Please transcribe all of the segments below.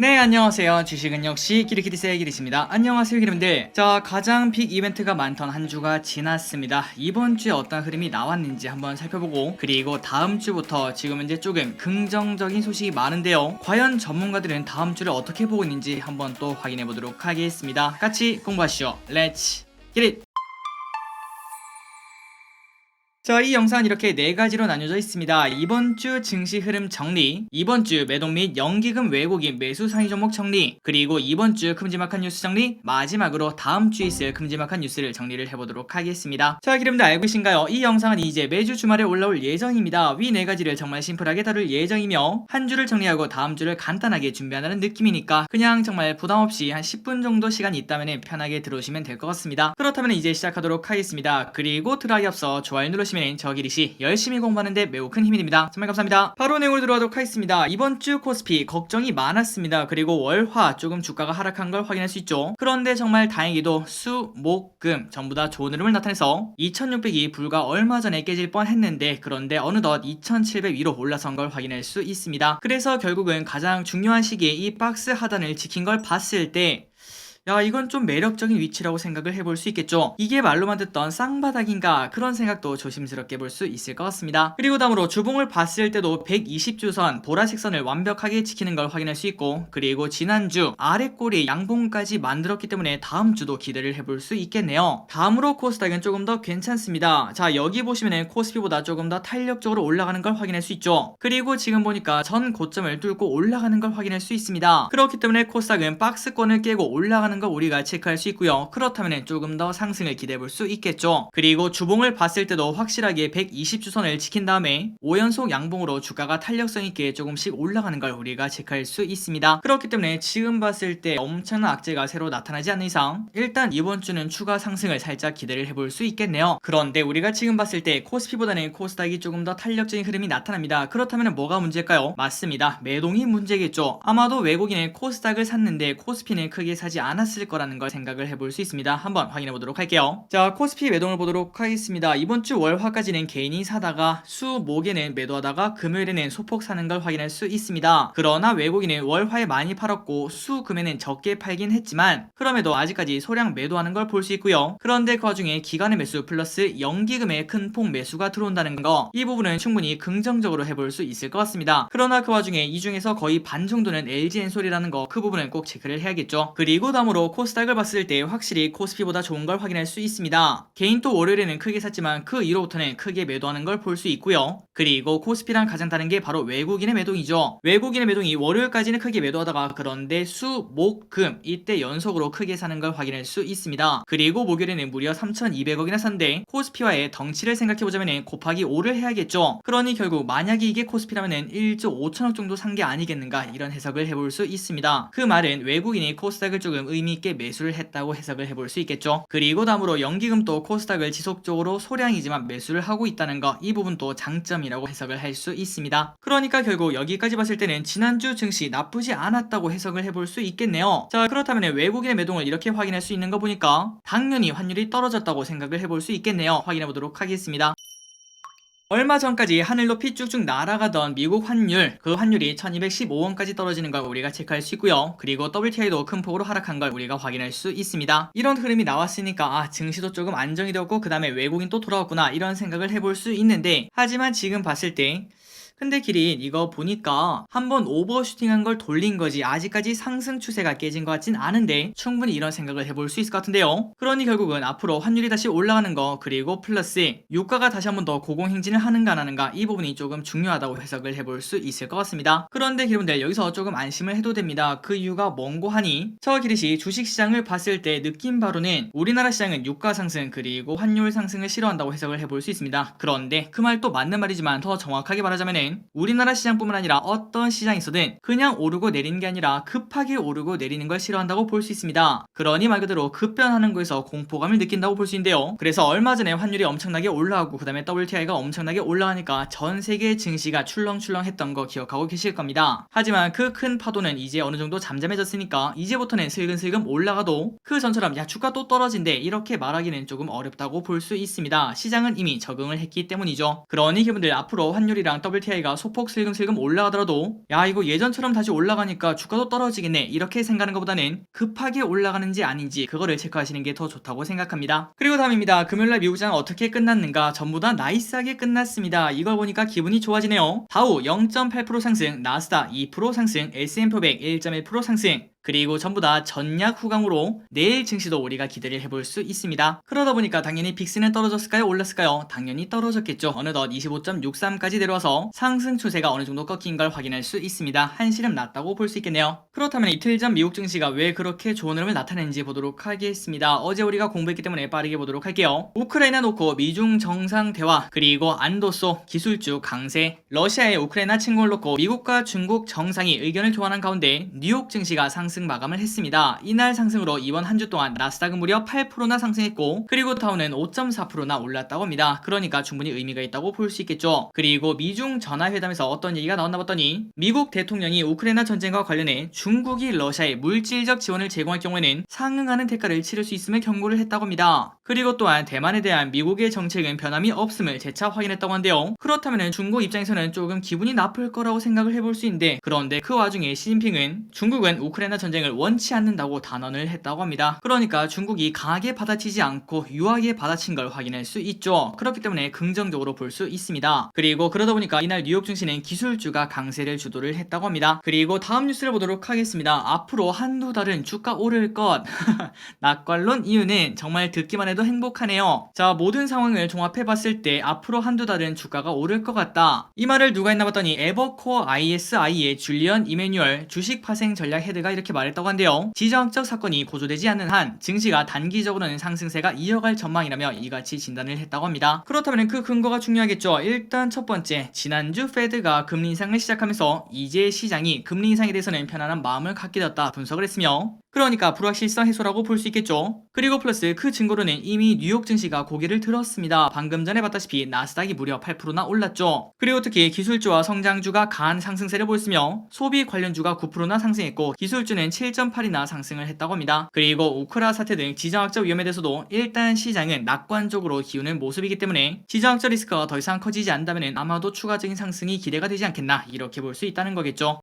네, 안녕하세요. 주식은 역시 기리기리세의 기리십니다. 안녕하세요, 기름들. 자, 가장 빅 이벤트가 많던 한 주가 지났습니다. 이번 주에 어떤 흐름이 나왔는지 한번 살펴보고, 그리고 다음 주부터 지금 이제 조금 긍정적인 소식이 많은데요. 과연 전문가들은 다음 주를 어떻게 보고 있는지 한번 또 확인해 보도록 하겠습니다. 같이 공부하시죠. 렛츠 기릿! 자, 이 영상은 이렇게 네 가지로 나뉘어져 있습니다. 이번 주 증시 흐름 정리, 이번 주 매동 및 연기금 왜곡인 매수 상위 종목 정리, 그리고 이번 주 큼지막한 뉴스 정리, 마지막으로 다음 주에 있을 큼지막한 뉴스를 정리를 해보도록 하겠습니다. 자, 여러분들 알고 계신가요? 이 영상은 이제 매주 주말에 올라올 예정입니다. 위 네 가지를 정말 심플하게 다룰 예정이며, 한 주를 정리하고 다음 주를 간단하게 준비한다는 느낌이니까 그냥 정말 부담없이 한 10분 정도 시간이 있다면 편하게 들어오시면 될 것 같습니다. 그렇다면 이제 시작하도록 하겠습니다. 그리고 들어가기 앞서 좋아요 누르시면 저 기리시 열심히 공부하는데 매우 큰 힘이 됩니다. 정말 감사합니다. 바로 내용으로 들어가도록 하겠습니다. 이번 주 코스피 걱정이 많았습니다. 그리고 월화 조금 주가가 하락한 걸 확인할 수 있죠. 그런데 정말 다행히도 수, 목, 금 전부 다 좋은 흐름을 나타내서 2600이 불과 얼마 전에 깨질 뻔했는데, 그런데 어느덧 2700 위로 올라선 걸 확인할 수 있습니다. 그래서 결국은 가장 중요한 시기에 이 박스 하단을 지킨 걸 봤을 때, 야, 이건 좀 매력적인 위치라고 생각을 해볼 수 있겠죠. 이게 말로만 듣던 쌍바닥인가, 그런 생각도 조심스럽게 볼 수 있을 것 같습니다. 그리고 다음으로 주봉을 봤을 때도 120주선 보라색 선을 완벽하게 지키는 걸 확인할 수 있고, 그리고 지난주 아래 꼬리 양봉까지 만들었기 때문에 다음 주도 기대를 해볼 수 있겠네요. 다음으로 코스닥은 조금 더 괜찮습니다. 자, 여기 보시면은 코스피보다 조금 더 탄력적으로 올라가는 걸 확인할 수 있죠. 그리고 지금 보니까 전 고점을 뚫고 올라가는 걸 확인할 수 있습니다. 그렇기 때문에 코스닥은 박스권을 깨고 올라가는 거 우리가 체크할 수 있고요. 그렇다면 조금 더 상승을 기대해 볼 수 있겠죠. 그리고 주봉을 봤을 때도 확실하게 120주선을 지킨 다음에 5연속 양봉으로 주가가 탄력성 있게 조금씩 올라가는 걸 우리가 체크할 수 있습니다. 그렇기 때문에 지금 봤을 때 엄청난 악재가 새로 나타나지 않는 이상 일단 이번 주는 추가 상승을 살짝 기대를 해볼 수 있겠네요. 그런데 우리가 지금 봤을 때 코스피보다는 코스닥이 조금 더 탄력적인 흐름이 나타납니다. 그렇다면 뭐가 문제일까요? 맞습니다. 매동이 문제겠죠. 아마도 외국인은 코스닥을 샀는데 코스피는 크게 사지 않았을 거라는 걸 생각을 해볼 수 있습니다. 한번 확인해 보도록 할게요. 자, 코스피 매동을 보도록 하겠습니다. 이번 주 월화까지는 개인이 사다가 수, 목에는 매도하다가 금요일에는 소폭 사는 걸 확인할 수 있습니다. 그러나 외국인은 월화에 많이 팔았고 수, 금에는 적게 팔긴 했지만 그럼에도 아직까지 소량 매도하는 걸 볼 수 있고요. 그런데 그 와중에 기간의 매수 플러스 연기금의 큰 폭 매수가 들어온다는 거, 이 부분은 충분히 긍정적으로 해볼 수 있을 것 같습니다. 그러나 그 와중에 이 중에서 거의 반 정도는 LG엔솔이라는 거, 그 부분은 꼭 체크를 해야겠죠. 그리고 다음으로 코스닥을 봤을 때 확실히 코스피보다 좋은 걸 확인할 수 있습니다. 개인 또 월요일에는 크게 샀지만 그 이후로부터는 크게 매도하는 걸 볼 수 있고요. 그리고 코스피랑 가장 다른 게 바로 외국인의 매동이죠. 외국인의 매동이 월요일까지는 크게 매도하다가 그런데 수, 목, 금 이때 연속으로 크게 사는 걸 확인할 수 있습니다. 그리고 목요일에는 무려 3200억이나 샀는데 코스피와의 덩치를 생각해보자면 곱하기 5를 해야겠죠. 그러니 결국 만약에 이게 코스피라면 1조 5천억 정도 산 게 아니겠는가, 이런 해석을 해볼 수 있습니다. 그 말은 외국인이 코스닥을 조금 의미있게 매수를 했다고 해석을 해볼 수 있겠죠. 그리고 다음으로 연기금도 코스닥을 지속적으로 소량이지만 매수를 하고 있다는 거, 이 부분도 장점이라고 해석을 할 수 있습니다. 그러니까 결국 여기까지 봤을 때는 지난주 증시 나쁘지 않았다고 해석을 해볼 수 있겠네요. 자, 그렇다면 외국인의 매동을 이렇게 확인할 수 있는 거 보니까 당연히 환율이 떨어졌다고 생각을 해볼 수 있겠네요. 확인해 보도록 하겠습니다. 얼마 전까지 하늘 높이 쭉쭉 날아가던 미국 환율, 그 환율이 1215원까지 떨어지는 걸 우리가 체크할 수 있고요. 그리고 WTI도 큰 폭으로 하락한 걸 우리가 확인할 수 있습니다. 이런 흐름이 나왔으니까 증시도 조금 안정이 되었고 그 다음에 외국인 또 돌아왔구나, 이런 생각을 해볼 수 있는데, 하지만 지금 봤을 때 근데 기린 이거 보니까 한번 오버슈팅한 걸 돌린 거지 아직까지 상승 추세가 깨진 것 같진 않은데, 충분히 이런 생각을 해볼 수 있을 것 같은데요. 그러니 결국은 앞으로 환율이 다시 올라가는 거, 그리고 플러스 유가가 다시 한번 더 고공행진을 하는가 안 하는가, 이 부분이 조금 중요하다고 해석을 해볼 수 있을 것 같습니다. 그런데 여러분들 여기서 조금 안심을 해도 됩니다. 그 이유가 뭔고 하니, 저 기릿이 주식시장을 봤을 때 느낀 바로는 우리나라 시장은 유가 상승 그리고 환율 상승을 싫어한다고 해석을 해볼 수 있습니다. 그런데 그 말도 맞는 말이지만 더 정확하게 말하자면은 우리나라 시장뿐만 아니라 어떤 시장이 있어든 그냥 오르고 내리는 게 아니라 급하게 오르고 내리는 걸 싫어한다고 볼 수 있습니다. 그러니 말 그대로 급변하는 거에서 공포감을 느낀다고 볼 수 있는데요. 그래서 얼마 전에 환율이 엄청나게 올라가고 그 다음에 WTI가 엄청나게 올라가니까 전 세계 증시가 출렁출렁 했던 거 기억하고 계실 겁니다. 하지만 그 큰 파도는 이제 어느 정도 잠잠해졌으니까 이제부터는 슬금슬금 올라가도 그 전처럼 야 주가 또 떨어진대 이렇게 말하기는 조금 어렵다고 볼 수 있습니다. 시장은 이미 적응을 했기 때문이죠. 그러니 여러분들 앞으로 환율이랑 WTI WTI가 소폭 슬금슬금 올라가더라도 야 이거 예전처럼 다시 올라가니까 주가도 떨어지겠네 이렇게 생각하는 것보다는 급하게 올라가는지 아닌지 그거를 체크하시는 게 더 좋다고 생각합니다. 그리고 다음입니다. 금요일날 미국장 어떻게 끝났는가? 전부 다 나이스하게 끝났습니다. 이걸 보니까 기분이 좋아지네요. 다우 0.8% 상승, 나스닥 2% 상승, S&P 500 1.1% 상승, 그리고 전부 다 전약 후강으로 내일 증시도 우리가 기대를 해볼 수 있습니다. 그러다 보니까 당연히 빅스는 떨어졌을까요? 올랐을까요? 당연히 떨어졌겠죠. 어느덧 25.63까지 내려와서 상승 추세가 어느 정도 꺾인 걸 확인할 수 있습니다. 한시름 났다고 볼 수 있겠네요. 그렇다면 이틀 전 미국 증시가 왜 그렇게 좋은 흐름을 나타내는지 보도록 하겠습니다. 어제 우리가 공부했기 때문에 빠르게 보도록 할게요. 우크라이나 놓고 미중 정상 대화, 그리고 안도소 기술주 강세, 러시아의 우크라이나 침공을 놓고 미국과 중국 정상이 의견을 교환한 가운데 뉴욕 증시가 상승 마감을 했습니다. 이날 상승으로 이번 한 주 동안 나스닥은 무려 8%나 상승했고, 그리고 다우는 5.4%나 올랐다고 합니다. 그러니까 충분히 의미가 있다고 볼 수 있겠죠. 그리고 미중 전화회담에서 어떤 얘기가 나왔나 봤더니 미국 대통령이 우크라이나 전쟁과 관련해 중국이 러시아에 물질적 지원을 제공할 경우에는 상응하는 대가를 치를 수 있음을 경고를 했다고 합니다. 그리고 또한 대만에 대한 미국의 정책은 변함이 없음을 재차 확인했다고 한데요. 그렇다면 중국 입장에서는 조금 기분이 나쁠 거라고 생각을 해볼 수 있는데, 그런데 그 와중에 시진핑은 중국은 우크라이나 전쟁을 원치 않는다고 단언을 했다고 합니다. 그러니까 중국이 강하게 받아치지 않고 유하게 받아친 걸 확인할 수 있죠. 그렇기 때문에 긍정적으로 볼 수 있습니다. 그리고 그러다 보니까 이날 뉴욕 증시는 기술주가 강세를 주도를 했다고 합니다. 그리고 다음 뉴스를 보도록 하겠습니다. 앞으로 한두 달은 주가 오를 것. 낙관론 이유는 정말 듣기만 해도 행복하네요. 자, 모든 상황을 종합해봤을 때 앞으로 한두 달은 주가가 오를 것 같다. 이 말을 누가 했나 봤더니 에버코어 ISI의 줄리언 이메뉴얼 주식 파생 전략 헤드가 이렇게 말했다고 한데요. 지정학적 사건이 고조되지 않는 한 증시가 단기적으로는 상승세가 이어갈 전망이라며 이같이 진단을 했다고 합니다. 그렇다면 그 근거가 중요하겠죠. 일단 첫 번째, 지난주 페드가 금리 인상을 시작하면서 이제 시장이 금리 인상에 대해서는 편안한 마음을 갖게 되었다 분석을 했으며, 그러니까 불확실성 해소라고 볼 수 있겠죠. 그리고 플러스 그 증거로는 이미 뉴욕 증시가 고개를 들었습니다. 방금 전에 봤다시피 나스닥이 무려 8%나 올랐죠. 그리고 특히 기술주와 성장주가 강한 상승세를 보였으며 소비 관련주가 9%나 상승했고 기술주는 7.8이나 상승을 했다고 합니다. 그리고 우크라 사태 등 지정학적 위험에 대해서도 일단 시장은 낙관적으로 기우는 모습이기 때문에 지정학적 리스크가 더 이상 커지지 않는다면 아마도 추가적인 상승이 기대가 되지 않겠나 이렇게 볼 수 있다는 거겠죠.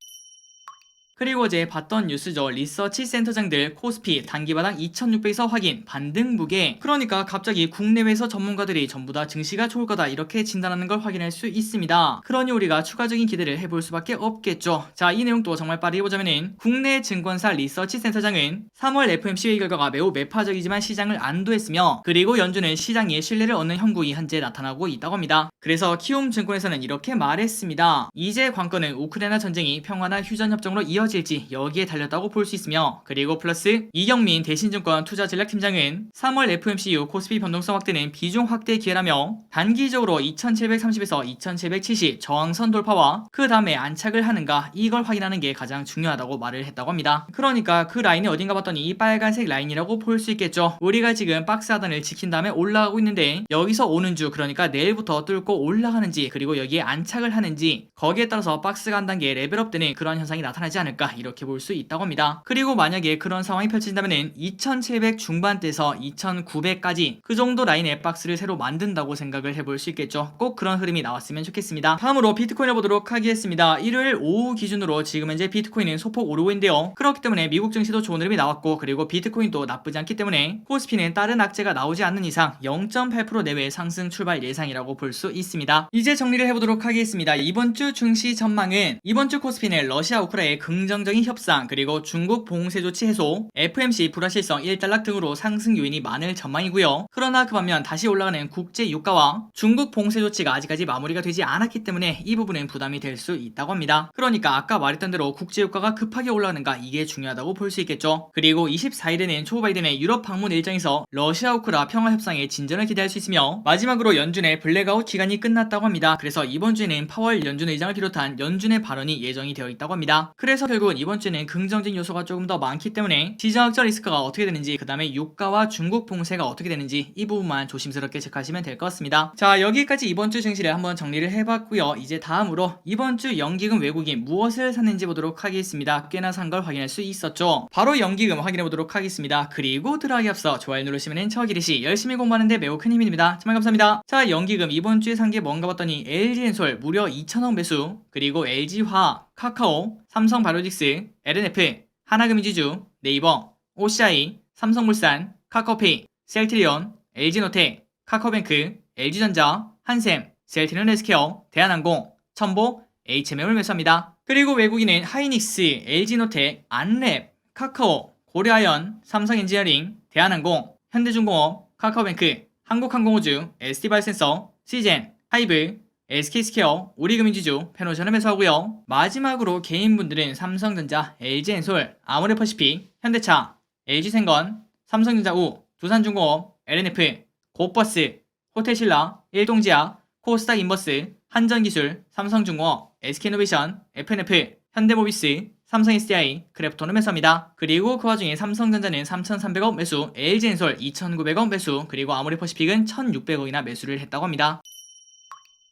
그리고 어제 봤던 뉴스죠. 리서치 센터장들 코스피 단기바닥 2600에서 확인 반등 무게. 그러니까 갑자기 국내외에서 전문가들이 전부 다 증시가 좋을 거다 이렇게 진단하는 걸 확인할 수 있습니다. 그러니 우리가 추가적인 기대를 해볼 수밖에 없겠죠. 자, 이 내용도 정말 빠르게 보자면은 국내 증권사 리서치 센터장은 3월 FOMC 회의 결과가 매우 매파적이지만 시장을 안도했으며, 그리고 연준은 시장에 신뢰를 얻는 형국이 현재 나타나고 있다고 합니다. 그래서 키움 증권에서는 이렇게 말했습니다. 이제 관건은 우크라이나 전쟁이 평화나 휴전 협정으로 이어질지 여기에 달렸다고 볼 수 있으며, 그리고 플러스 이경민 대신증권 투자전략팀장은 3월 FOMC 이후 코스피 변동성 확대는 비중 확대 기회라며 단기적으로 2730에서 2770 저항선 돌파와 그 다음에 안착을 하는가 이걸 확인하는 게 가장 중요하다고 말을 했다고 합니다. 그러니까 그 라인이 어딘가 봤더니 이 빨간색 라인이라고 볼 수 있겠죠. 우리가 지금 박스 하단을 지킨 다음에 올라가고 있는데 여기서 오는 주, 그러니까 내일부터 뚫고 올라가는지 그리고 여기에 안착을 하는지 거기에 따라서 박스가 한 단계 레벨업 되는 그런 현상이 나타나지 않을까 이렇게 볼 수 있다고 합니다. 그리고 만약에 그런 상황이 펼쳐진다면 2700 중반대에서 2900까지 그 정도 라인의 박스를 새로 만든다고 생각을 해볼 수 있겠죠. 꼭 그런 흐름이 나왔으면 좋겠습니다. 다음으로 비트코인을 보도록 하겠습니다. 일요일 오후 기준으로 지금 현재 비트코인은 소폭 오르고 있는데요. 그렇기 때문에 미국 증시도 좋은 흐름이 나왔고, 그리고 비트코인도 나쁘지 않기 때문에 코스피는 다른 악재가 나오지 않는 이상 0.8% 내외 상승 출발 예상이라고 볼 수 있습니다. 이제 정리를 해보도록 하겠습니다. 이번 주 증시 전망은 이번 주 코스피는 러시아 우크라이나의 긍정적인 협상, 그리고 중국 봉쇄 조치 해소, FMC 불확실성 1달러 등으로 상승 요인이 많을 전망이고요. 그러나 그 반면 다시 올라가는 국제 유가와 중국 봉쇄 조치가 아직까지 마무리가 되지 않았기 때문에 이 부분은 부담이 될 수 있다고 합니다. 그러니까 아까 말했던 대로 국제 유가가 급하게 올라가는가 이게 중요하다고 볼 수 있겠죠. 그리고 24일에는 조 바이든의 유럽 방문 일정에서 러시아 우크라 평화 협상의 진전을 기대할 수 있으며, 마지막으로 연준의 블랙아웃 기간이 끝났다고 합니다. 그래서 이번 주에는 파월 연준 의장을 비롯한 연준의 발언이 예정이 되어 있다고 합니다. 그래서 결국 이번 주에는 긍정적인 요소가 조금 더 많기 때문에 지정학적 리스크가 어떻게 되는지, 그 다음에 유가와 중국 봉쇄가 어떻게 되는지 이 부분만 조심스럽게 체크하시면 될 것 같습니다. 자, 여기까지 이번 주 증시를 한번 정리를 해봤고요. 이제 다음으로 이번 주 연기금 외국인 무엇을 샀는지 보도록 하겠습니다. 꽤나 산 걸 확인할 수 있었죠. 바로 연기금 확인해 보도록 하겠습니다. 그리고 들어가기 앞서 좋아요 누르시면 저 기리시 열심히 공부하는데 매우 큰 힘이 됩니다. 정말 감사합니다. 자, 연기금 이번 주에 산 게 뭔가 봤더니 LG엔솔 무려 2천억 매수, 그리고 LG화학, 카카오, 삼성바이오직스, LNF, 하나금융지주, 네이버, OCI, 삼성물산, 카카오페이, 셀트리온, LG노텍, 카카오뱅크, LG전자, 한샘, 셀트리온 헬스케어, 대한항공, 첨보, HMM을 매수합니다. 그리고 외국인은 하이닉스, LG노텍, 안랩, 카카오, 고려아연, 삼성엔지니어링, 대한항공, 현대중공업, 카카오뱅크, 한국항공우주, ST바이오센서, 시젠, 하이브, SK스퀘어, 우리금융지주, 페노션을 매수하고요. 마지막으로 개인분들은 삼성전자, LG엔솔, 아모레퍼시픽, 현대차, LG생건, 삼성전자우, 두산중공업, LNF, 고버스, 호텔신라, 일동지약, 코스닥 인버스, 한전기술, 삼성중공업, SK이노베이션, FNF, 현대모비스, 삼성 SDI, 크래프톤을 매수합니다. 그리고 그 와중에 삼성전자는 3,300억 매수, LG엔솔 2,900억 매수, 그리고 아모레퍼시픽은 1,600억이나 매수를 했다고 합니다.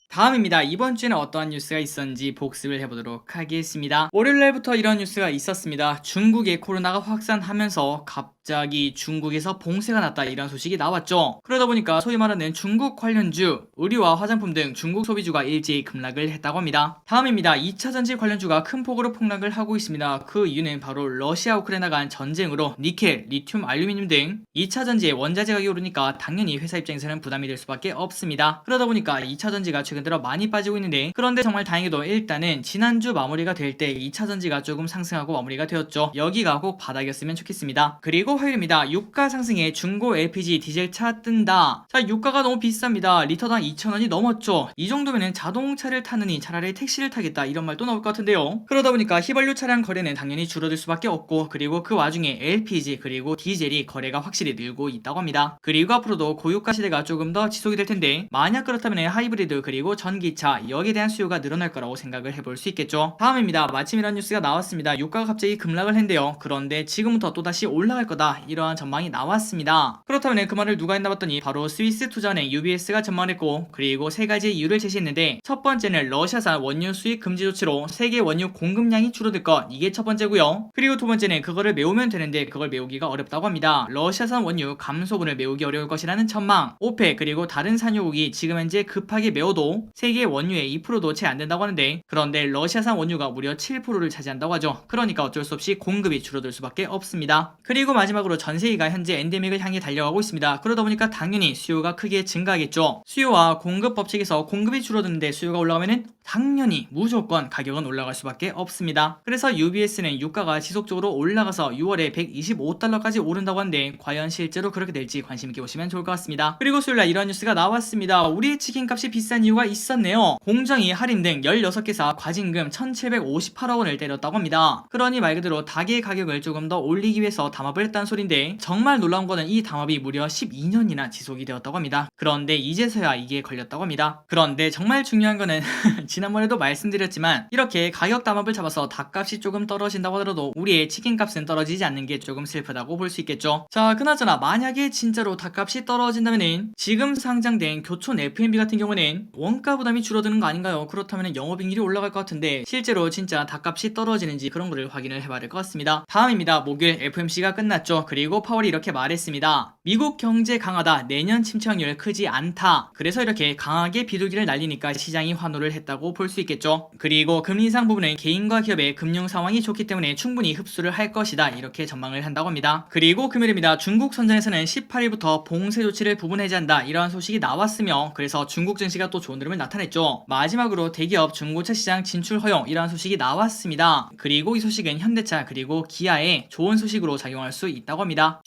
다음입니다. 이번 주에는 어떠한 뉴스가 있었는지 복습을 해보도록 하겠습니다. 월요일날부터 이런 뉴스가 있었습니다. 중국의 코로나가 확산하면서 갑자기 중국에서 봉쇄가 났다, 이런 소식이 나왔죠. 그러다 보니까 소위 말하는 중국 관련주, 의류와 화장품 등 중국 소비주가 일제히 급락을 했다고 합니다. 다음입니다. 2차 전지 관련주가 큰 폭으로 폭락을 하고 있습니다. 그 이유는 바로 러시아 우크라이나 간 전쟁으로 니켈, 리튬, 알루미늄 등 2차 전지의 원자재 가격이 오르니까 당연히 회사 입장에서는 부담이 될 수밖에 없습니다. 그러다 보니까 2차 전지가 최근 들어 많이 빠지고 있는데, 그런데 정말 다행히도 일단은 지난주 마무리가 될 때 2차 전지가 조금 상승하고 마무리가 되었죠. 여기가 꼭 바닥이었으면 좋겠습니다. 그리고 화요일입니다. 유가 상승에 중고 LPG 디젤 차 뜬다. 자, 유가가 너무 비쌉니다. 리터당 2,000원이 넘었죠. 이 정도면은 자동차를 타느니 차라리 택시를 타겠다, 이런 말도 나올 것 같은데요. 그러다 보니까 휘발유 차량 거래는 당연히 줄어들 수밖에 없고, 그리고 그 와중에 LPG 그리고 디젤이 거래가 확실히 늘고 있다고 합니다. 그리고 앞으로도 고유가 시대가 조금 더 지속이 될 텐데, 만약 그렇다면 하이브리드 그리고 전기차, 여기에 대한 수요가 늘어날 거라고 생각을 해볼 수 있겠죠. 다음입니다. 마침 이런 뉴스가 나왔습니다. 유가가 갑자기 급락을 했는데요. 그런데 지금부터 또다시 올라갈 거다, 이러한 전망이 나왔습니다. 그렇다면 그 말을 누가 했나 봤더니 바로 스위스 투자은행 UBS가 전망했고, 그리고 세 가지 이유를 제시했는데, 첫 번째는 러시아산 원유 수입 금지 조치로 세계 원유 공급량이 줄어들 것, 이게 첫 번째고요. 그리고 두 번째는 그거를 메우면 되는데 그걸 메우기가 어렵다고 합니다. 러시아산 원유 감소분을 메우기 어려울 것이라는 전망. 오펙 그리고 다른 산유국이 지금 현재 급하게 메워도 세계 원유의 2%도 채 안 된다고 하는데, 그런데 러시아산 원유가 무려 7%를 차지한다고 하죠. 그러니까 어쩔 수 없이 공급이 줄어들 수밖에 없습니다. 그리고 마지막으로 전 세계가 현재 엔데믹을 향해 달려가고 있습니다. 그러다 보니까 당연히 수요가 크게 증가하겠죠. 수요와 공급 법칙에서 공급이 줄어드는데 수요가 올라가면은 당연히 무조건 가격은 올라갈 수밖에 없습니다. 그래서 UBS는 유가가 지속적으로 올라가서 6월에 125달러까지 오른다고 하는데, 과연 실제로 그렇게 될지 관심있게 보시면 좋을 것 같습니다. 그리고 수요일날 이런 뉴스가 나왔습니다. 우리의 치킨값이 비싼 이유가 있었네요. 공정위, 할인 등 16개사 과징금 1,758억 원을 때렸다고 합니다. 그러니 말 그대로 닭의 가격을 조금 더 올리기 위해서 담합을 했다는 소린데, 정말 놀라운 거는 이 담합이 무려 12년이나 지속이 되었다고 합니다. 그런데 이제서야 이게 걸렸다고 합니다. 그런데 정말 중요한 거는 지난번에도 말씀드렸지만, 이렇게 가격 담합을 잡아서 닭값이 조금 떨어진다고 하더라도 우리의 치킨값은 떨어지지 않는 게 조금 슬프다고 볼 수 있겠죠. 자, 그나저나 만약에 진짜로 닭값이 떨어진다면은 지금 상장된 교촌 F&B 같은 경우는 원가 부담이 줄어드는 거 아닌가요? 그렇다면 영업이익률이 올라갈 것 같은데, 실제로 진짜 닭값이 떨어지는지 그런 거를 확인을 해봐야 될 것 같습니다. 다음입니다. 목요일 FOMC가 끝났죠. 그리고 파월이 이렇게 말했습니다. 미국 경제 강하다, 내년 침체 확률 크지 않다. 그래서 이렇게 강하게 비둘기를 날리니까 시장이 환호를 했다고 볼 수 있겠죠. 그리고 금리 인상 부분은 개인과 기업의 금융 상황이 좋기 때문에 충분히 흡수를 할 것이다, 이렇게 전망을 한다고 합니다. 그리고 금요일입니다. 중국 선전에서는 18일부터 봉쇄 조치를 부분 해제한다, 이러한 소식이 나왔으며, 그래서 중국 증시가 또 좋은 흐름을 나타냈죠. 마지막으로 대기업 중고차 시장 진출 허용, 이러한 소식이 나왔습니다. 그리고 이 소식은 현대차 그리고 기아에 좋은 소식으로 작용할 수 있다고 합니다.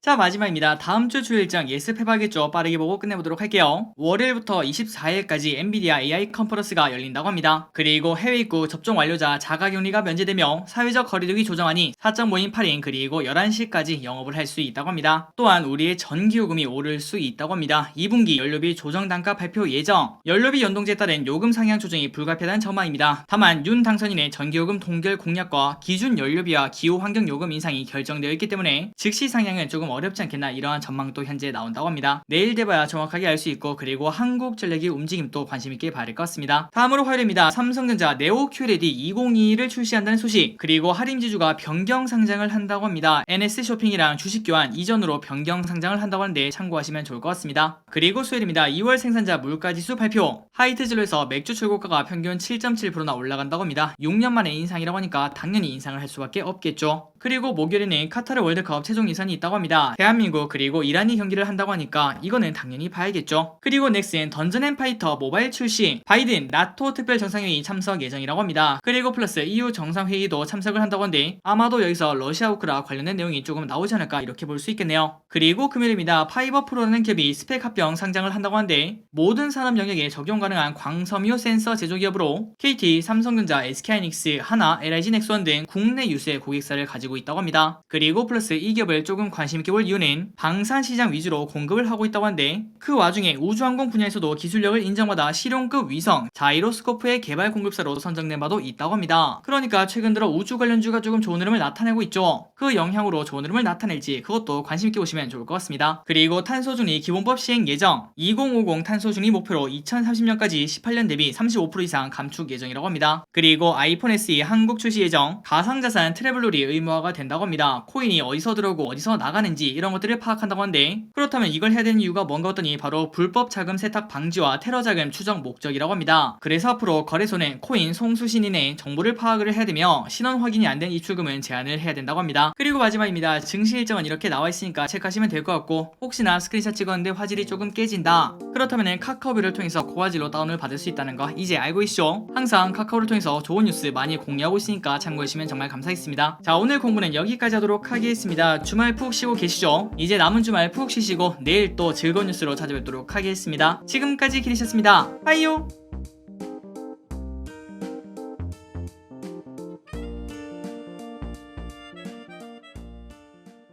자, 마지막입니다. 다음 주 주 일정 예습해봐야겠죠. 빠르게 보고 끝내보도록 할게요. 월요일부터 24일까지 엔비디아 AI 컨퍼런스가 열린다고 합니다. 그리고 해외 입국 접종 완료자 자가격리가 면제되며 사회적 거리두기 조정안이 사적 모임 8인 그리고 11시까지 영업을 할 수 있다고 합니다. 또한 우리의 전기요금이 오를 수 있다고 합니다. 2분기 연료비 조정 단가 발표 예정. 연료비 연동제에 따른 요금 상향 조정이 불가피하다는 전망입니다. 다만 윤 당선인의 전기요금 동결 공약과 기준 연료비와 기후 환경 요금 인상이 결정되어 있기 때문에 즉시 상향은 조금 어렵지 않겠나 이러한 전망도 현재 나온다고 합니다. 내일 돼봐야 정확하게 알 수 있고 그리고 한국전력의 움직임도 관심있게 봐야 될 것 같습니다. 다음으로 화요일입니다. 삼성전자 네오 QLED 2022를 출시한다는 소식 그리고 할인지주가 변경 상장을 한다고 합니다. NS쇼핑이랑 주식 교환 이전으로 변경 상장을 한다고 하는데 참고하시면 좋을 것 같습니다. 그리고 수요일입니다. 2월 생산자 물가지수 발표 하이트진로에서 맥주 출고가가 평균 7.7%나 올라간다고 합니다. 6년 만에 인상이라고 하니까 당연히 인상을 할 수밖에 없겠죠. 그리고 목요일에는 카타르 월드컵 최종 예선이 있다고 합니다. 대한민국 그리고 이란이 경기를 한다고 하니까 이거는 당연히 봐야겠죠. 그리고 넥슨 던전앤파이터 모바일 출시 바이든 나토 특별 정상회의 참석 예정이라고 합니다. 그리고 플러스 EU 정상회의도 참석을 한다고 하는데 아마도 여기서 러시아 우크라 관련된 내용이 조금 나오지 않을까 이렇게 볼 수 있겠네요. 그리고 금요일입니다. 파이버 프로라는 기업이 스펙 합병 상장을 한다고 하는데 모든 산업 영역에 적용 가능한 광섬유 센서 제조 기업으로 KT, 삼성전자, SK하이닉스, 하나, LIG넥스원 등 국내 유수의 고객사를 가지고 있다고 합니다. 그리고 플러스 이 기업을 조금 관심있게 볼 이유는 방산시장 위주로 공급을 하고 있다고 하는데 그 와중에 우주항공 분야에서도 기술력을 인정받아 실용급 위성 자이로스코프의 개발 공급사로 선정된 바도 있다고 합니다. 그러니까 최근 들어 우주 관련주가 조금 좋은 흐름을 나타내고 있죠. 그 영향으로 좋은 흐름을 나타낼지 그것도 관심있게 보시면 좋을 것 같습니다. 그리고 탄소중립 기본법 시행 예정 2050 탄소중립 목표로 2030년까지 18년 대비 35% 이상 감축 예정이라고 합니다. 그리고 아이폰 SE 한국 출시 예정 가상자산 트래블룰이 의무화가 된다고 합니다. 코인이 어디서 들어오고 어디서 나가는지 이런 것들을 파악한다고 하는데 그렇다면 이걸 해야 되는 이유가 뭔가 했더니 바로 불법 자금 세탁 방지와 테러 자금 추적 목적이라고 합니다. 그래서 앞으로 거래소는 코인 송수신인의 정보를 파악을 해야 되며 신원 확인이 안 된 입출금은 제한을 해야 된다고 합니다. 그리고 마지막입니다. 증시 일정은 이렇게 나와 있으니까 체크하시면 될 것 같고 혹시나 스크린샷 찍었는데 화질이 조금 깨진다 그렇다면 카카오비를 통해서 고화질로 다운을 받을 수 있다는 거 이제 알고 있죠? 항상 카카오를 통해서 좋은 뉴스 많이 공유하고 있으니까 참고해주시면 정말 감사하겠습니다. 자, 오늘 공부는 여기까지 하도록 하겠습니다. 주말 푹 쉬고 계시죠? 이제 남은 주말 푹 쉬시고 내일 또 즐거운 뉴스로 찾아뵙도록 하겠습니다. 지금까지 기리셨습니다. 빠이요.